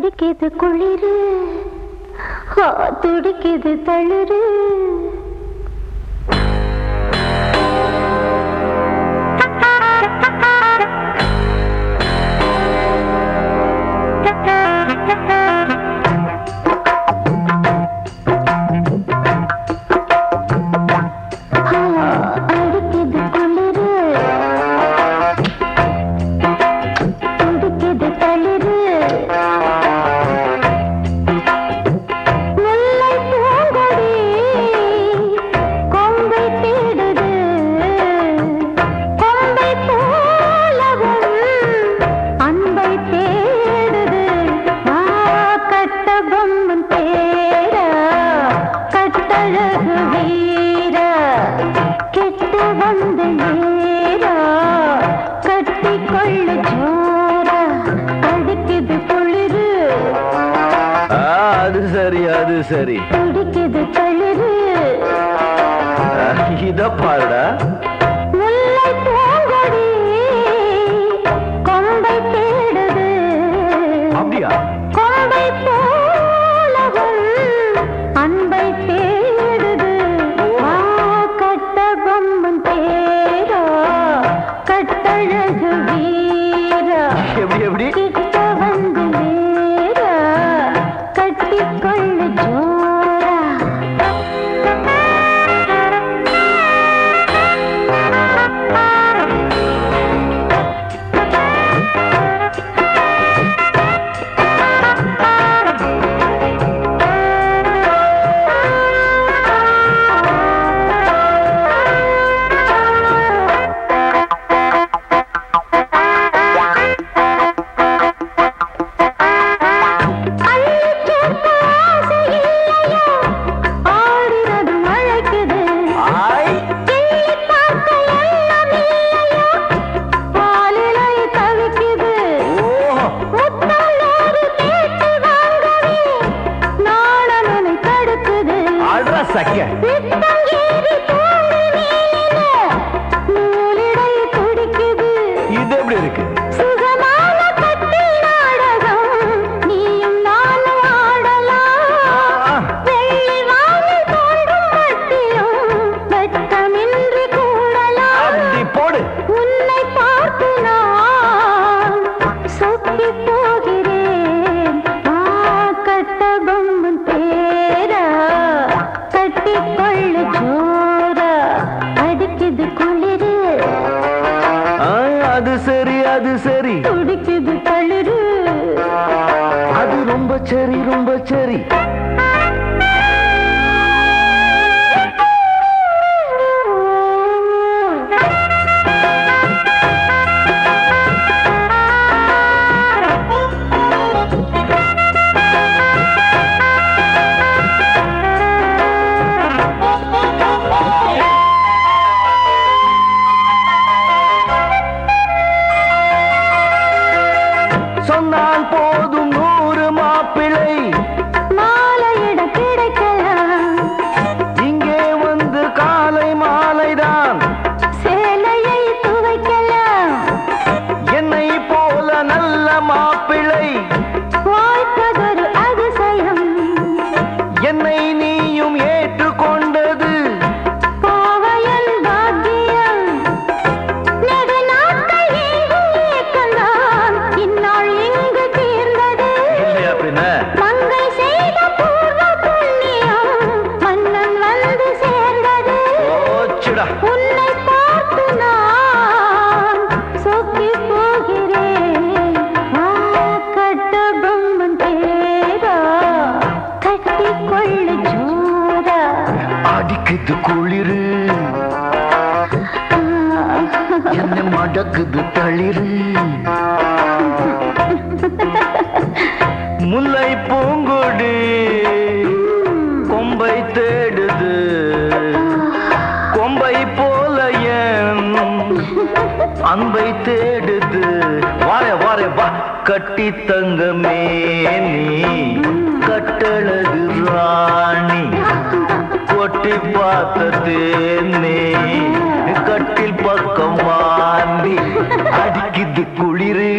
துடிக்குது குளிரு, துடிக்குது தளிரு. அது சரி, துடிக்குது தளிரு. இத பாருடா. முல்லை பூங்கொடி கொம்பை தேடுது. அப்படியா? கொம்பை போலவும் அன்பை தேடுது. கட்ட பொம்மன் தேரா, கட்டழகு வீரா. எப்படி எப்படி? கிட்ட வந்து நேரா, கட்டிக்கொள்ளு ஜோரா. சக்க இது எப்படி இருக்கு? போடு. உன்னை பார்த்து நான் சொக்கி போகிறேன். கட்ட பொம்மன் தேரா, கட்டிக்கொள்ளு ஜோரா. அடிக்குது குளிரு, அது சரி, அது சரி. துடிக்குது தளிரு, அது ரொம்ப சரி, ரொம்ப சரி. சொன்னால் போதும் 100 மாப்பிள்ளை மாலையிட கிடைக்கலாம். இங்கே வந்து காலை மாலைதான் சேலையை துவைக்கலாம். என்னை போல நல்ல மாப்பிள்ளை வாய்ப்பதொரு அதிசயம். என்னை நீயும் ஏற்றுக்கொண்டது பாவையன் பாக்கியம். நெடுநாட்கள் எங்கும் ஏக்கம்தான், இந்நாள் இங்கு தீர்ந்தது. இல்லையா பின்ன? மங்கை செய்த பூர்வ புண்ணியம் மன்னன் வந்து சேர்ந்தது. ஓச்சுடா. உன்னை பார்த்து நான் சொக்கி போகிறேன். கட்ட பொம்மன் தேரா, கட்டிக்கொள்ளு ஜோரா. அடிக்குது குளிரு, என்ன மடக்குது தளிரு. முல்லை பூங்கொடி கொம்பை தேடுது, கொம்பை போல என் அன்பை தேடுது. வாரே வாரே வா, கட்டி தங்கமே நீ கட்டழகு ராணி. கொட்டி பார்த்த தேனே கட்டில் பக்கம் வாண்டி. அடிக்குது குளிரு.